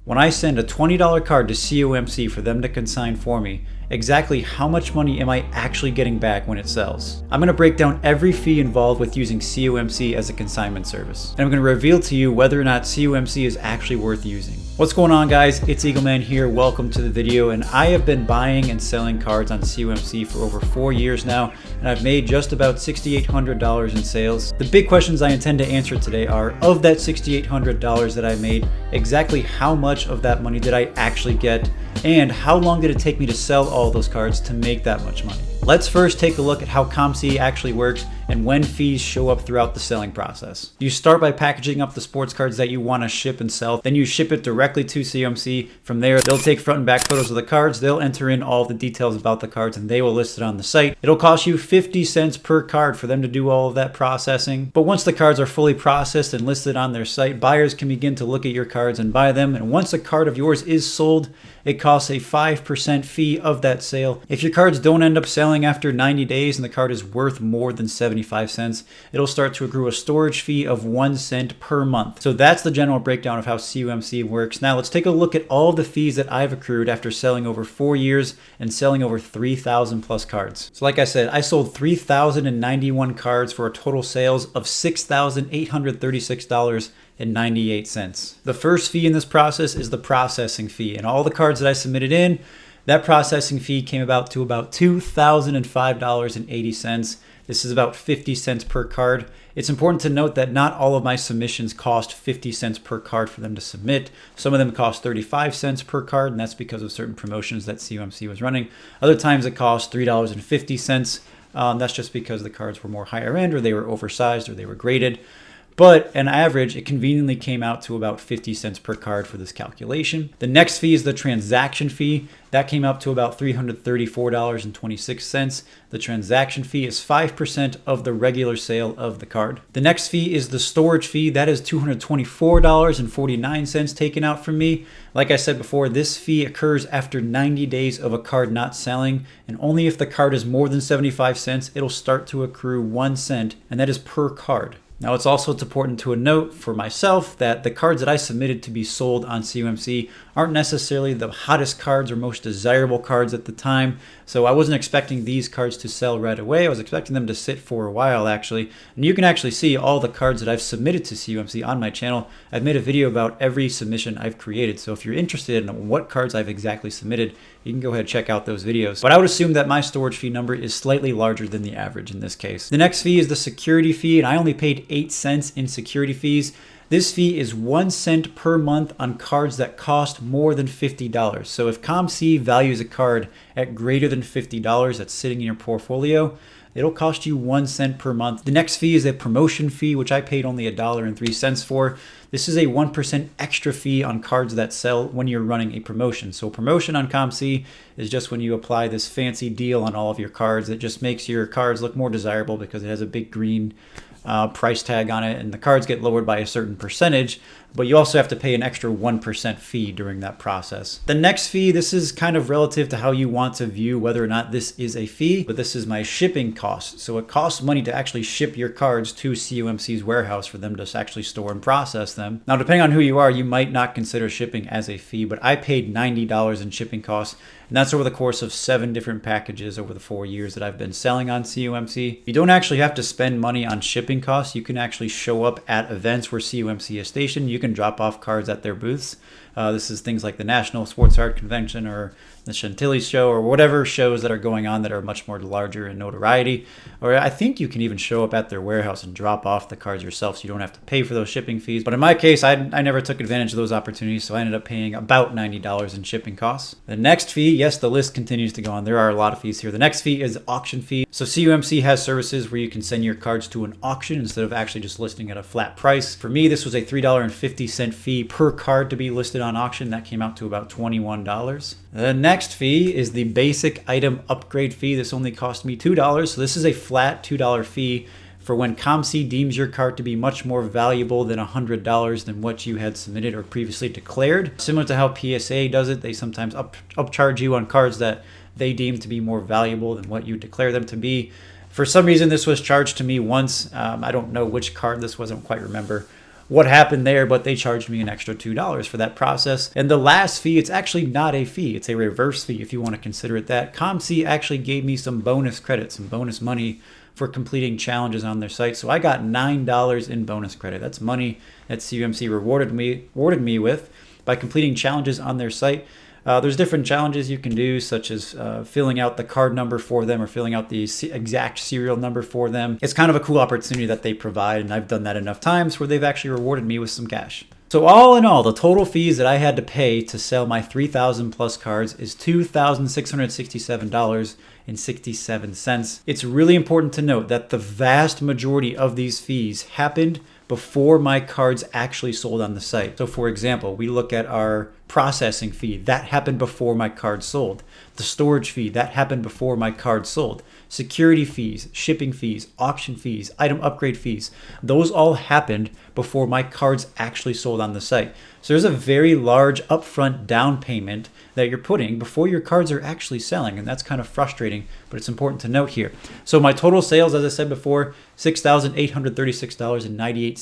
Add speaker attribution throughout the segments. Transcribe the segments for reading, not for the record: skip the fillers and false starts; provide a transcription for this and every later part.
Speaker 1: When I send a $20 card to COMC for them to consign for me, exactly how much money am I actually getting back when it sells? I'm going to break down every fee involved with using COMC as a consignment service. And I'm going to reveal to you whether or not COMC is actually worth using. What's going on, guys? It's Eagleman here. Welcome to the video. And I have been buying and selling cards on COMC for over 4 years now, and I've made just about $6,800 in sales. The big questions I intend to answer today are, of that $6,800 that I made, exactly how much of that money did I actually get? And how long did it take me to sell all those cards to make that much money? Let's first take a look at how COMC actually works and when fees show up throughout the selling process. You start by packaging up the sports cards that you want to ship and sell. Then you ship it directly to COMC. From there, they'll take front and back photos of the cards. They'll enter in all the details about the cards and they will list it on the site. It'll cost you 50 cents per card for them to do all of that processing. But once the cards are fully processed and listed on their site, buyers can begin to look at your cards and buy them. And once a card of yours is sold, it costs a 5% fee of that sale. If your cards don't end up selling after 90 days and the card is worth more than 75 cents, it'll start to accrue a storage fee of 1 cent per month. So that's the general breakdown of how COMC works. Now let's take a look at all the fees that I've accrued after selling over 4 years and selling over 3,000 plus cards. So like I said, I sold 3,091 cards for a total sales of $6,836.98. The first fee in this process is the processing fee, and all the cards that I submitted in, that processing fee came about to about $2,005.80. This is about 50 cents per card. It's important to note that not all of my submissions cost 50 cents per card for them to submit. Some of them cost 35 cents per card, and that's because of certain promotions that COMC was running. Other times it cost $3.50. That's just because the cards were more higher end, or they were oversized, or they were graded. But on average, it conveniently came out to about 50 cents per card for this calculation. The next fee is the transaction fee. That came out to about $334.26. The transaction fee is 5% of the regular sale of the card. The next fee is the storage fee. That is $224.49 taken out from me. Like I said before, this fee occurs after 90 days of a card not selling, and only if the card is more than 75 cents, it'll start to accrue 1 cent, and that is per card. Now, it's also important to note for myself that the cards that I submitted to be sold on COMC aren't necessarily the hottest cards or most desirable cards at the time. So I wasn't expecting these cards to sell right away. I was expecting them to sit for a while, actually. And you can actually see all the cards that I've submitted to COMC on my channel. I've made a video about every submission I've created. So if you're interested in what cards I've exactly submitted, you can go ahead and check out those videos. But I would assume that my storage fee number is slightly larger than the average in this case. The next fee is the security fee, and I only paid 8 cents in security fees. This fee is 1 cent per month on cards that cost more than $50. So if COMC values a card at greater than $50 that's sitting in your portfolio, it'll cost you 1 cent per month. The next fee is a promotion fee, which I paid only $1.03 for. This is a 1% extra fee on cards that sell when you're running a promotion. So a promotion on COMC is just when you apply this fancy deal on all of your cards. It just makes your cards look more desirable because it has a big green price tag on it, and the cards get lowered by a certain percentage, but you also have to pay an extra 1% fee during that process. The next fee, this is kind of relative to how you want to view whether or not this is a fee, but this is my shipping cost. So it costs money to actually ship your cards to COMC's warehouse for them to actually store and process them. Now, depending on who you are, you might not consider shipping as a fee, but I paid $90 in shipping costs, and that's over the course of 7 different packages over the 4 years that I've been selling on COMC. You don't actually have to spend money on shipping costs. You can actually show up at events where COMC is stationed. You can drop off cards at their booths. This is things like the National Sports Card Convention or the Chantilly Show or whatever shows that are going on that are much more larger in notoriety. Or I think you can even show up at their warehouse and drop off the cards yourself so you don't have to pay for those shipping fees. But in my case, I never took advantage of those opportunities, so I ended up paying about $90 in shipping costs. The next fee, yes, the list continues to go on. There are a lot of fees here. The next fee is auction fee. So COMC has services where you can send your cards to an auction instead of actually just listing at a flat price. For me, this was a $3.50 fee per card to be listed on auction. That came out to about $21. The next fee is the basic item upgrade fee. This only cost me $2. So this is a flat $2 fee for when COMC deems your card to be much more valuable than $100 than what you had submitted or previously declared. Similar to how PSA does it, they sometimes upcharge you on cards that they deem to be more valuable than what you declare them to be. For some reason, this was charged to me once. I don't know which card this was, I don't quite remember. what happened there, but they charged me an extra $2 for that process. And the last fee, it's actually not a fee. It's a reverse fee if you want to consider it that. COMC actually gave me some bonus credits, some bonus money for completing challenges on their site. So I got $9 in bonus credit. That's money that COMC rewarded me with by completing challenges on their site. There's different challenges you can do, such as filling out the card number for them or filling out the exact serial number for them. It's kind of a cool opportunity that they provide, and I've done that enough times where they've actually rewarded me with some cash. So all in all, the total fees that I had to pay to sell my 3,000 plus cards is $2,667.67. It's really important to note that the vast majority of these fees happened before my cards actually sold on the site. So for example, we look at our processing fee. That happened before my card sold. The storage fee, that happened before my card sold. Security fees, shipping fees, auction fees, item upgrade fees, those all happened before my cards actually sold on the site. So there's a very large upfront down payment that you're putting before your cards are actually selling, and that's kind of frustrating, but it's important to note here. So my total sales, as I said before, $6,836.98.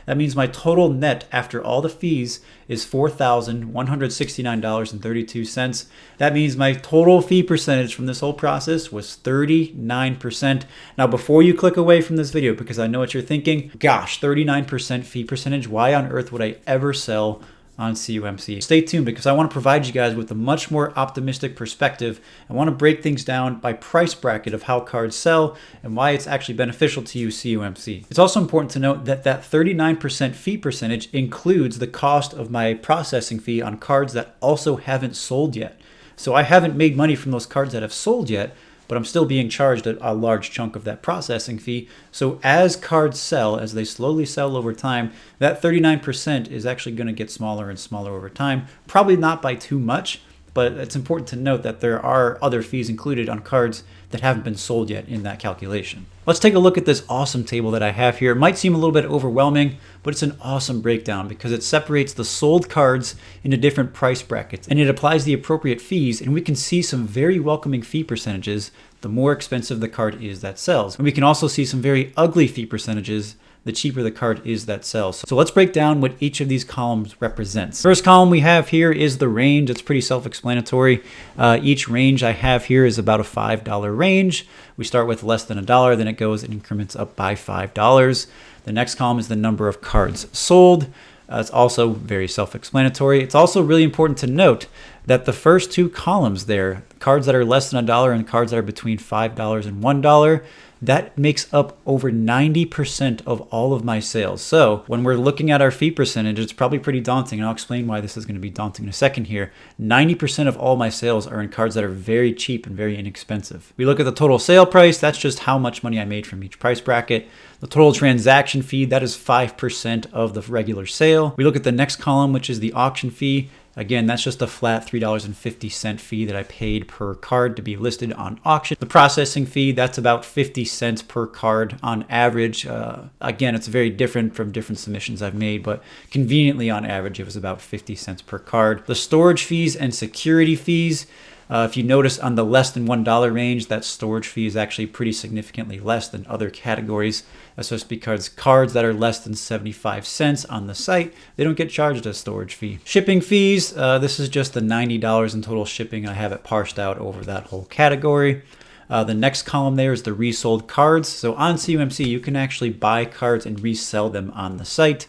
Speaker 1: That means my total net after all the fees is $4,169.32. That means my total fee percentage from this whole process was 39%. Now, before you click away from this video, because I know what you're thinking, gosh, 39% fee percentage, why on earth would I ever sell on COMC? Stay tuned, because I want to provide you guys with a much more optimistic perspective. I want to break things down by price bracket of how cards sell and why it's actually beneficial to use COMC. It's also important to note that that 39% fee percentage includes the cost of my processing fee on cards that also haven't sold yet. So I haven't made money from those cards that have sold yet, but I'm still being charged a large chunk of that processing fee. So as cards sell, as they slowly sell over time, that 39% is actually going to get smaller and smaller over time. Probably not by too much, but it's important to note that there are other fees included on cards that haven't been sold yet in that calculation. Let's take a look at this awesome table that I have here. It might seem a little bit overwhelming, but it's an awesome breakdown because it separates the sold cards into different price brackets, and it applies the appropriate fees, and we can see some very welcoming fee percentages the more expensive the card is that sells. And we can also see some very ugly fee percentages the cheaper the card is that sells. So let's break down what each of these columns represents. First column we have here is the range. It's pretty self-explanatory. Each range I have here is about a $5 range. We start with less than $1, then it goes in increments up by $5. The next column is the number of cards sold. It's also very self-explanatory. It's also really important to note that the first two columns there, cards that are less than $1 and cards that are between $5 and $1, that makes up over 90% of all of my sales. So when we're looking at our fee percentage, it's probably pretty daunting, and I'll explain why this is going to be daunting in a second here. 90% of all my sales are in cards that are very cheap and very inexpensive. We look at the total sale price. That's just how much money I made from each price bracket. The total transaction fee, that is 5% of the regular sale. We look at the next column, which is the auction fee. Again, that's just a flat $3.50 fee that I paid per card to be listed on auction. The processing fee, that's about 50 cents per card on average. Again, it's very different from different submissions I've made, but conveniently on average, it was about 50 cents per card. The storage fees and security fees, if you notice on the less than $1 range, that storage fee is actually pretty significantly less than other categories. That's just because cards that are less than 75 cents on the site, they don't get charged a storage fee. Shipping fees, this is just the $90 in total shipping. I have it parsed out over that whole category. The next column there is the resold cards. So on COMC, you can actually buy cards and resell them on the site.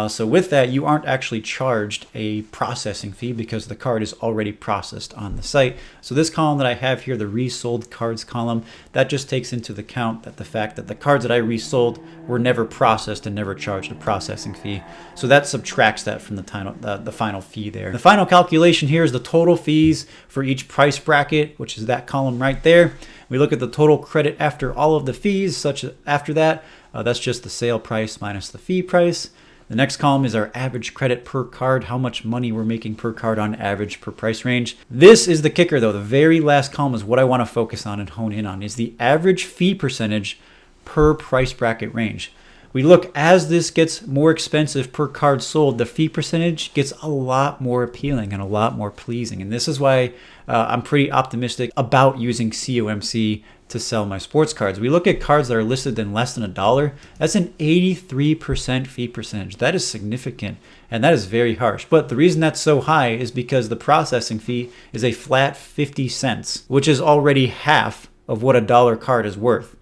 Speaker 1: So with that, you aren't actually charged a processing fee because the card is already processed on the site. So this column that I have here, the resold cards column, that just takes into account that the fact that the cards that I resold were never processed and never charged a processing fee. So that subtracts that from the final fee there. The final calculation here is the total fees for each price bracket, which is that column right there. We look at the total credit after all of the fees, such as after that, that's just the sale price minus the fee price. The next column is our average credit per card, how much money we're making per card on average per price range. This is the kicker though. The very last column is what I want to focus on and hone in on, is the average fee percentage per price bracket range. We look, as this gets more expensive per card sold, the fee percentage gets a lot more appealing and a lot more pleasing. And this is why I'm pretty optimistic about using COMC to sell my sports cards. We look at cards that are listed in less than $1. That's an 83% fee percentage. That is significant, and that is very harsh. But the reason that's so high is because the processing fee is a flat 50 cents, which is already half of what a dollar card is worth.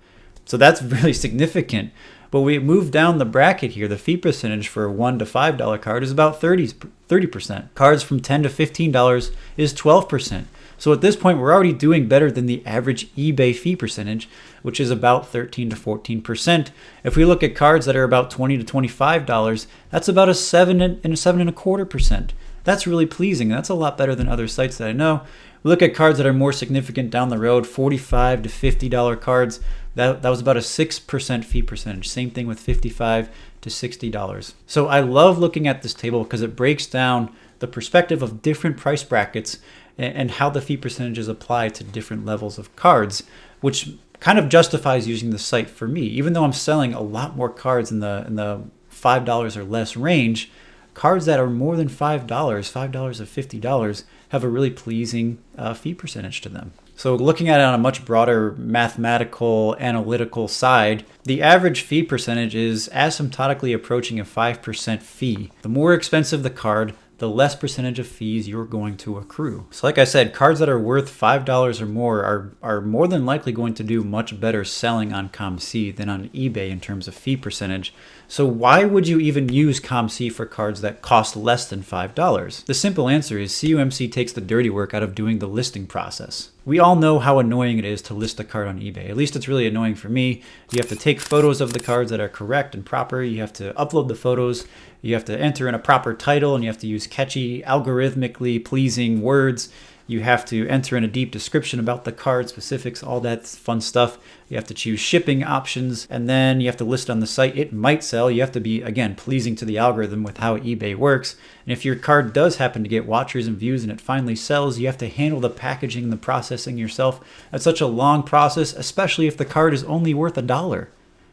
Speaker 1: So that's really significant. But we move down the bracket here. The fee percentage for a $1 to $5 card is about 30%. Cards from $10 to $15 is 12%. So at this point, we're already doing better than the average eBay fee percentage, which is about 13 to 14%. If we look at cards that are about $20 to $25, that's about a 7.25%. That's really pleasing. That's a lot better than other sites that I know. We look at cards that are more significant down the road, $45 to $50 cards. That was about a 6% fee percentage. Same thing with $55 to $60. So I love looking at this table because it breaks down the perspective of different price brackets and how the fee percentages apply to different levels of cards, which kind of justifies using the site for me. Even though I'm selling a lot more cards in the $5 or less range, cards that are more than $5, $5 or $50, have a really pleasing fee percentage to them. So looking at it on a much broader mathematical, analytical side, the average fee percentage is asymptotically approaching a 5% fee. The more expensive the card, the less percentage of fees you're going to accrue. So like I said, cards that are worth $5 or more are more than likely going to do much better selling on COMC than on eBay in terms of fee percentage. So why would you even use COMC for cards that cost less than $5? The simple answer is COMC takes the dirty work out of doing the listing process. We all know how annoying it is to list a card on eBay. At least it's really annoying for me. You have to take photos of the cards that are correct and proper. You have to upload the photos. You have to enter in a proper title, and you have to use catchy, algorithmically pleasing words. You have to enter in a deep description about the card specifics, all that fun stuff. You have to choose shipping options, and then you have to list on the site. It might sell. You have to be, again, pleasing to the algorithm with how eBay works. And if your card does happen to get watchers and views and it finally sells, you have to handle the packaging and the processing yourself. That's such a long process, especially if the card is only worth $1.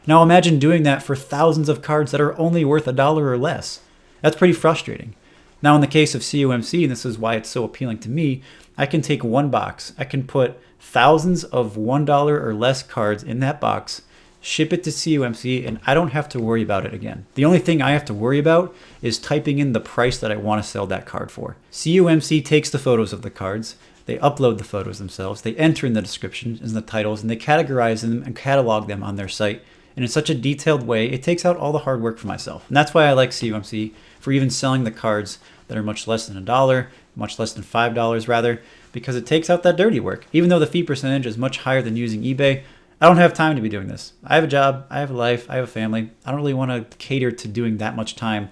Speaker 1: Now imagine doing that for thousands of cards that are only worth $1 or less. That's pretty frustrating. Now in the case of COMC, and this is why it's so appealing to me, I can take one box. I can put thousands of $1 or less cards in that box, ship it to COMC, and I don't have to worry about it again. The only thing I have to worry about is typing in the price that I want to sell that card for. COMC takes the photos of the cards, they upload the photos themselves, they enter in the descriptions and the titles, and they categorize them and catalog them on their site. And in such a detailed way, it takes out all the hard work for myself. And that's why I like COMC for even selling the cards that are much less than $1, much less than $5 rather, because it takes out that dirty work. Even though the fee percentage is much higher than using eBay, I don't have time to be doing this. I have a job, I have a life, I have a family. I don't really want to cater to doing that much time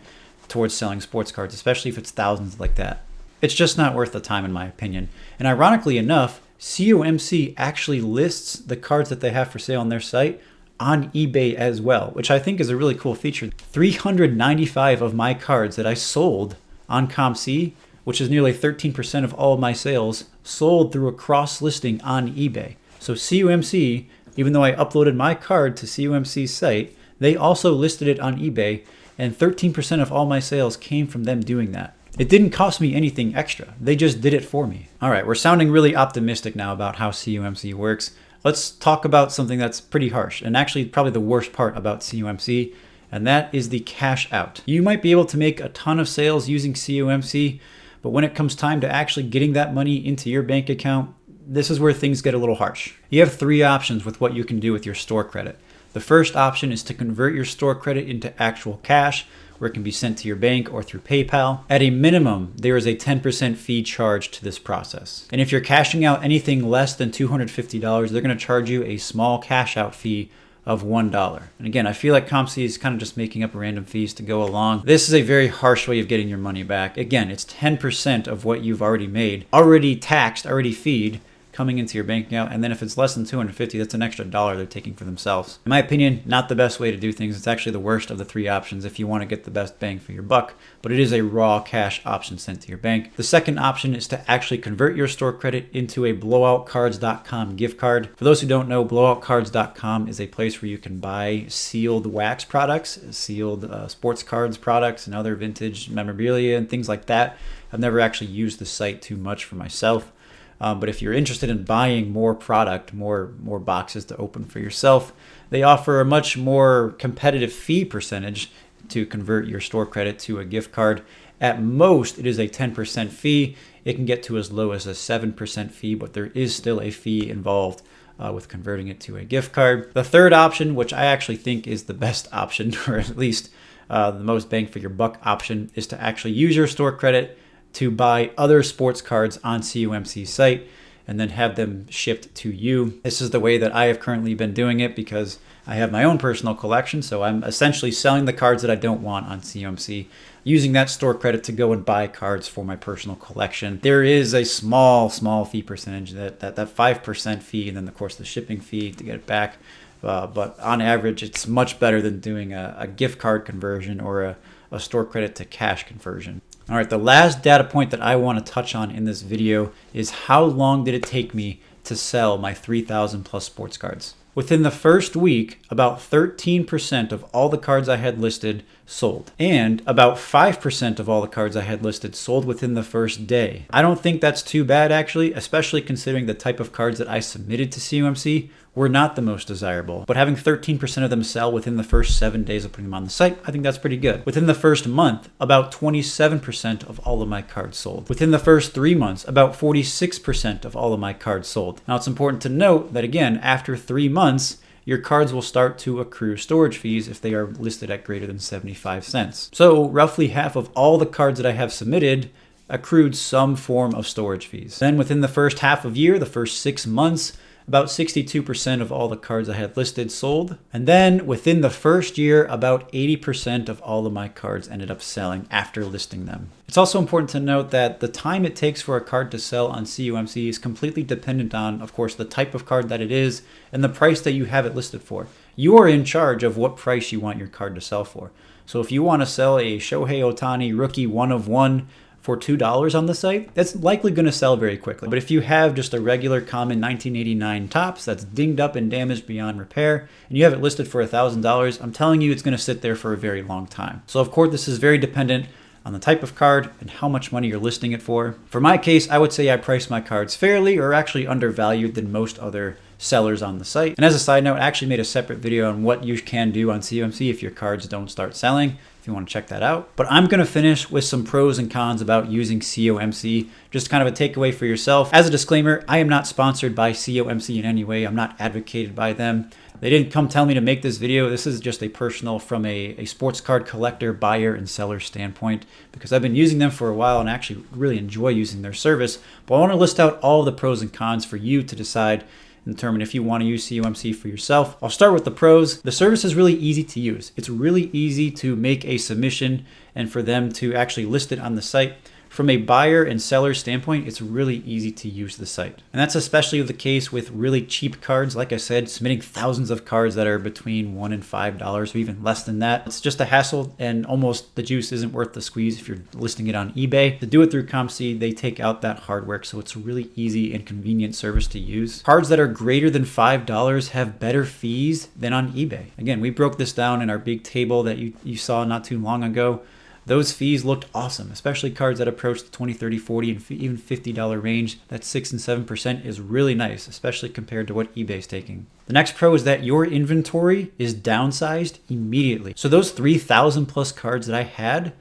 Speaker 1: towards selling sports cards, especially if it's thousands like that. It's just not worth the time in my opinion. And ironically enough, COMC actually lists the cards that they have for sale on their site on eBay as well, which I think is a really cool feature. 395 of my cards that I sold on COMC, which is nearly 13% of all of my sales, sold through a cross-listing on eBay. So COMC, even though I uploaded my card to COMC's site, they also listed it on eBay, and 13% of all my sales came from them doing that. It didn't cost me anything extra. They just did it for me. All right, we're sounding really optimistic now about how COMC works. Let's talk about something that's pretty harsh, and actually probably the worst part about COMC, and that is the cash out. You might be able to make a ton of sales using COMC, but when it comes time to actually getting that money into your bank account, this is where things get a little harsh. You have three options with what you can do with your store credit. The first option is to convert your store credit into actual cash, where it can be sent to your bank or through PayPal. At a minimum, there is a 10% fee charged to this process. And if you're cashing out anything less than $250, they're going to charge you a small cash out fee of $1. And again, I feel like COMC is kind of just making up random fees to go along. This is a very harsh way of getting your money back. Again, it's 10% of what you've already made, already taxed, already feed, coming into your bank account. And then if it's less than $250, that's an extra dollar they're taking for themselves. In my opinion, not the best way to do things. It's actually the worst of the three options if you want to get the best bang for your buck, but it is a raw cash option sent to your bank. The second option is to actually convert your store credit into a blowoutcards.com gift card. For those who don't know, blowoutcards.com is a place where you can buy sealed wax products, sealed sports cards products, and other vintage memorabilia and things like that. I've never actually used the site too much for myself. But if you're interested in buying more product, more boxes to open for yourself, they offer a much more competitive fee percentage to convert your store credit to a gift card. At most, it is a 10% fee. It can get to as low as a 7% fee, but there is still a fee involved with converting it to a gift card. The third option, which I actually think is the best option, or at least the most bang for your buck option, is to actually use your store credit to buy other sports cards on COMC's site and then have them shipped to you. This is the way that I have currently been doing it because I have my own personal collection, so I'm essentially selling the cards that I don't want on COMC, using that store credit to go and buy cards for my personal collection. There is a small fee percentage, that 5% fee, and then of course the shipping fee to get it back. But on average, it's much better than doing a gift card conversion or a store credit to cash conversion. All right, the last data point that I want to touch on in this video is how long did it take me to sell my 3,000 plus sports cards. Within the first week, about 13% of all the cards I had listed sold, and about 5% of all the cards I had listed sold within the first day. I don't think that's too bad actually, especially considering the type of cards that I submitted to COMC were not the most desirable. But having 13% of them sell within the first 7 days of putting them on the site, I think that's pretty good. Within the first month, about 27% of all of my cards sold. Within the first 3 months, about 46% of all of my cards sold. Now it's important to note that again, after 3 months, your cards will start to accrue storage fees if they are listed at greater than 75 cents. So roughly half of all the cards that I have submitted accrued some form of storage fees. Then within the first half of year, the first 6 months, about 62% of all the cards I had listed sold. And then within the first year, about 80% of all of my cards ended up selling after listing them. It's also important to note that the time it takes for a card to sell on COMC is completely dependent on, of course, the type of card that it is and the price that you have it listed for. You are in charge of what price you want your card to sell for. So if you want to sell a Shohei Ohtani rookie 1/1 for $2 on the site, that's likely going to sell very quickly. But if you have just a regular common 1989 Topps that's dinged up and damaged beyond repair, and you have it listed for $1,000, I'm telling you it's going to sit there for a very long time. So of course this is very dependent on the type of card and how much money you're listing it for. For my case, I would say I price my cards fairly or actually undervalued than most other sellers on the site. And as a side note, I actually made a separate video on what you can do on COMC if your cards don't start selling, if you want to check that out. But I'm going to finish with some pros and cons about using COMC, just kind of a takeaway for yourself. As a disclaimer, I am not sponsored by COMC in any way. I'm not advocated by them. They didn't come tell me to make this video. This is just a personal from a sports card collector, buyer, and seller standpoint, because I've been using them for a while and actually really enjoy using their service. But I want to list out all of the pros and cons for you to decide and determine if you want to use COMC for yourself. I'll start with the pros. The service is really easy to use. It's really easy to make a submission and for them to actually list it on the site. From a buyer and seller standpoint, it's really easy to use the site. And that's especially the case with really cheap cards. Like I said, submitting thousands of cards that are between $1 and $5 or even less than that. It's just a hassle and almost the juice isn't worth the squeeze if you're listing it on eBay. To do it through COMC, they take out that hard work, so it's a really easy and convenient service to use. Cards that are greater than $5 have better fees than on eBay. Again, we broke this down in our big table that you saw not too long ago. Those fees looked awesome, especially cards that approach the $20, $30, $40, and even $50 range. That 6 and 7% is really nice, especially compared to what eBay's taking. The next pro is that your inventory is downsized immediately. So those 3,000 plus cards that I had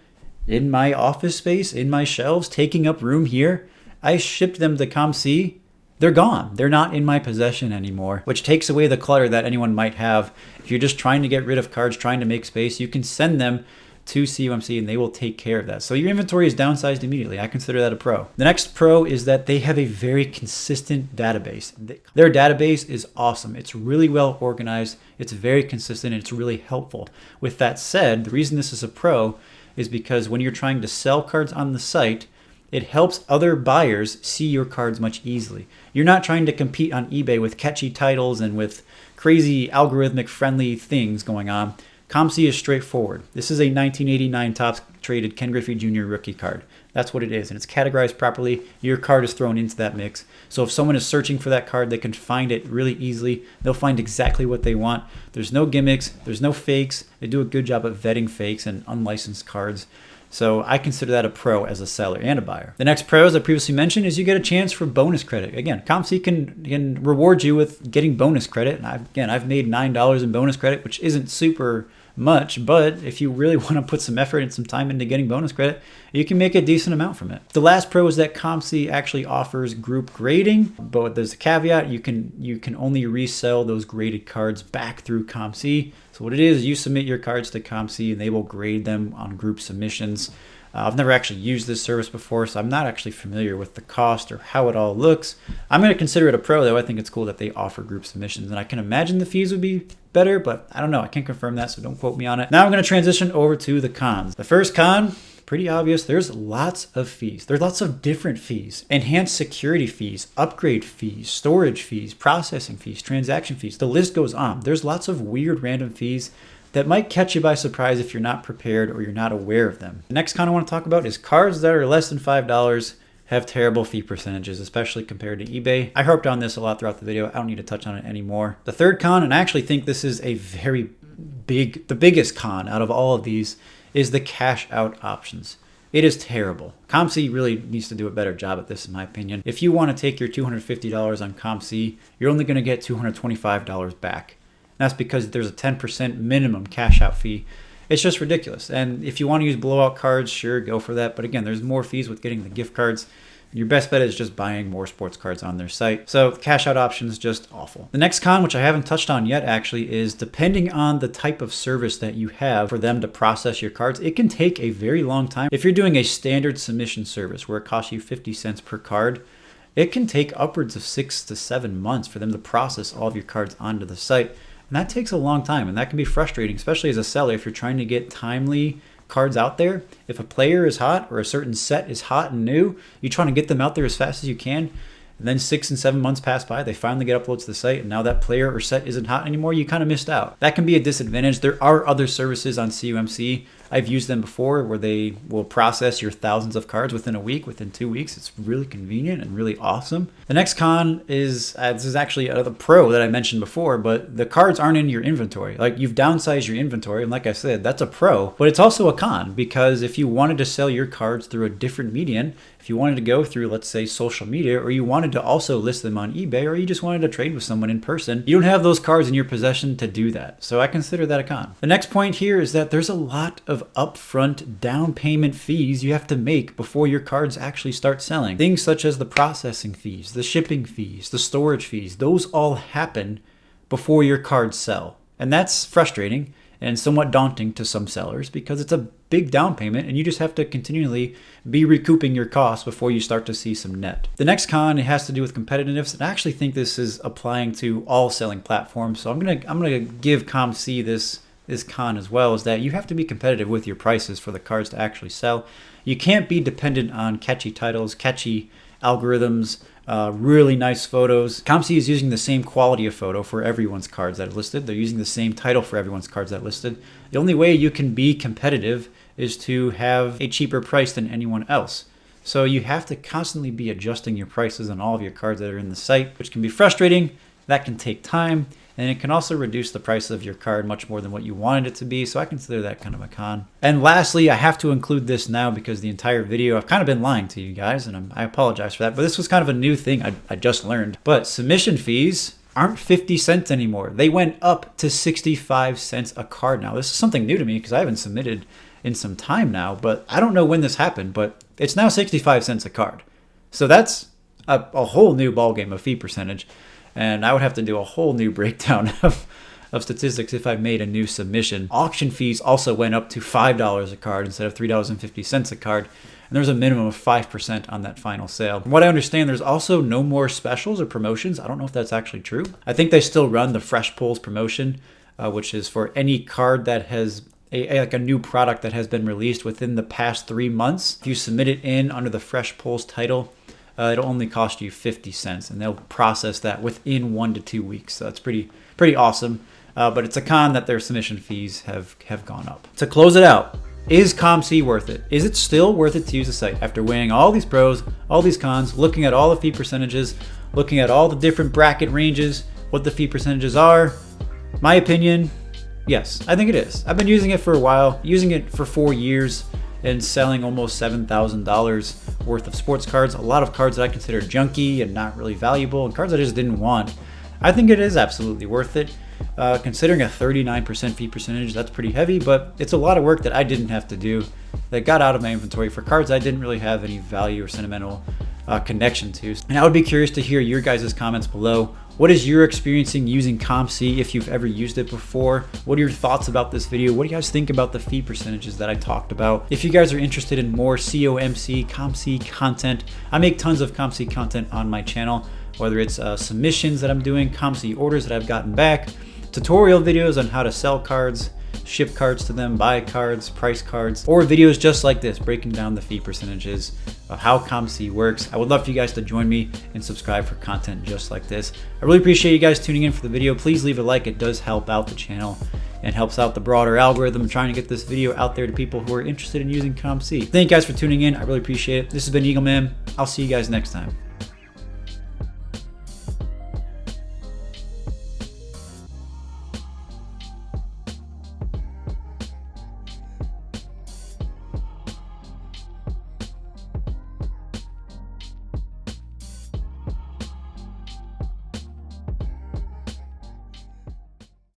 Speaker 1: in my office space, in my shelves, taking up room here, I shipped them to COMC. They're gone. They're not in my possession anymore, which takes away the clutter that anyone might have. If you're just trying to get rid of cards, trying to make space, you can send them to COMC and they will take care of that. So your inventory is downsized immediately. I consider that a pro. The next pro is that they have a very consistent database. Their database is awesome. It's really well organized. It's very consistent and it's really helpful. With that said, the reason this is a pro is because when you're trying to sell cards on the site, It helps other buyers see your cards much easily. You're not trying to compete on eBay with catchy titles and with crazy algorithmic friendly things going on. COMC is straightforward. This is a 1989 Topps traded Ken Griffey Jr. rookie card. That's what it is, and it's categorized properly. Your card is thrown into that mix. So if someone is searching for that card, they can find it really easily. They'll find exactly what they want. There's no gimmicks. There's no fakes. They do a good job at vetting fakes and unlicensed cards. So I consider that a pro as a seller and a buyer. The next pro, as I previously mentioned, is you get a chance for bonus credit. Again, COMC can reward you with getting bonus credit. And I've made $9 in bonus credit, which isn't super much, but if you really want to put some effort and some time into getting bonus credit, you can make a decent amount from it. The last pro is that COMC actually offers group grading, but there's a caveat. You can only resell those graded cards back through COMC. So what it is, you submit your cards to COMC and they will grade them on group submissions. I've never actually used this service before, so I'm not actually familiar with the cost or how it all looks. I'm going to consider it a pro, though. I think it's cool that they offer group submissions, and I can imagine the fees would be better, but I don't know. I can't confirm that, so don't quote me on it. Now I'm going to transition over to the cons. The first con, pretty obvious. There's lots of fees. There's lots of different fees. Enhanced security fees, upgrade fees, storage fees, processing fees, transaction fees. The list goes on. There's lots of weird random fees that might catch you by surprise if you're not prepared or you're not aware of them. The next con I want to talk about is cards that are less than $5 have terrible fee percentages, especially compared to eBay. I harped on this a lot throughout the video. I don't need to touch on it anymore. The third con, and I actually think this is a very the biggest con out of all of these, is the cash out options. It is terrible. COMC really needs to do a better job at this, in my opinion. If you want to take your $250 on COMC, you're only going to get $225 back. That's because there's a 10% minimum cash out fee. It's just ridiculous. And if you want to use blowout cards, sure, go for that. But again, there's more fees with getting the gift cards. Your best bet is just buying more sports cards on their site. So cash out options, just awful. The next con, which I haven't touched on yet actually, is depending on the type of service that you have for them to process your cards, it can take a very long time. If you're doing a standard submission service where it costs you 50 cents per card, it can take upwards of 6 to 7 months for them to process all of your cards onto the site. And that takes a long time, and that can be frustrating, especially as a seller if you're trying to get timely cards out there. If a player is hot or a certain set is hot and new, you're trying to get them out there as fast as you can. And then 6 and 7 months pass by, they finally get uploads to the site, and now that player or set isn't hot anymore, you kind of missed out. That can be a disadvantage. There are other services on COMC. I've used them before where they will process your thousands of cards within a week, within 2 weeks. It's really convenient and really awesome. The next con is, this is actually the pro that I mentioned before, but the cards aren't in your inventory. Like, you've downsized your inventory, and like I said, that's a pro, but it's also a con, because if you wanted to sell your cards through a different medium, if you wanted to go through, let's say, social media, or you wanted to also list them on eBay, or you just wanted to trade with someone in person, you don't have those cards in your possession to do that. So I consider that a con. The next point here is that there's a lot of upfront down payment fees you have to make before your cards actually start selling. Things such as the processing fees, the shipping fees, the storage fees, those all happen before your cards sell. And that's frustrating and somewhat daunting to some sellers because it's a big down payment and you just have to continually be recouping your costs before you start to see some net. The next con, it has to do with competitiveness, and I actually think this is applying to all selling platforms. So I'm gonna give COMC this con as well, is that you have to be competitive with your prices for the cards to actually sell. You can't be dependent on catchy titles, catchy algorithms, really nice photos. COMC is using the same quality of photo for everyone's cards that are listed. They're using the same title for everyone's cards that are listed. The only way you can be competitive is to have a cheaper price than anyone else. So you have to constantly be adjusting your prices on all of your cards that are in the site, which can be frustrating. That can take time, and it can also reduce the price of your card much more than what you wanted it to be, so I consider that kind of a con. And lastly, I have to include this now because the entire video, I've kind of been lying to you guys, and I apologize for that, but this was kind of a new thing I just learned. But submission fees aren't 50 cents anymore. They went up to 65 cents a card now. This is something new to me because I haven't submitted in some time now, but I don't know when this happened, but it's now 65 cents a card. So that's a whole new ballgame of fee percentage. And I would have to do a whole new breakdown of statistics if I made a new submission. Auction fees also went up to $5 a card instead of $3.50 a card. And there's a minimum of 5% on that final sale. From what I understand, there's also no more specials or promotions. I don't know if that's actually true. I think they still run the Fresh Pulls promotion, which is for any card that has like a new product that has been released within the past 3 months, if you submit it in under the Fresh Polls title, it'll only cost you 50 cents, and they'll process that within 1 to 2 weeks. So that's pretty awesome. But it's a con that their submission fees have gone up. To close it out, is COMC worth it? Is it still worth it to use the site after weighing all these pros, all these cons, looking at all the fee percentages, looking at all the different bracket ranges, what the fee percentages are? My opinion, yes, I think it is. I've been using it for a while, using it for 4 years and selling almost $7,000 worth of sports cards. A lot of cards that I consider junky and not really valuable, and cards I just didn't want. I think it is absolutely worth it. Considering a 39% fee percentage, that's pretty heavy, but it's a lot of work that I didn't have to do that got out of my inventory for cards I didn't really have any value or sentimental connection to. And I would be curious to hear your guys' comments below. What is your experiencing using COMC if you've ever used it before? What are your thoughts about this video? What do you guys think about the fee percentages that I talked about? If you guys are interested in more COMC content, I make tons of COMC content on my channel, whether it's submissions that I'm doing, COMC orders that I've gotten back, tutorial videos on how to sell cards, ship cards to them, buy cards, price cards, or videos just like this breaking down the fee percentages of how COMC works. I would love for you guys to join me and subscribe for content just like this. I really appreciate you guys tuning in for the video. Please leave a like. It does help out the channel and helps out the broader algorithm trying to get this video out there to people who are interested in using COMC. Thank you guys for tuning in. I really appreciate it. This has been Eagle Man. I'll see you guys next time.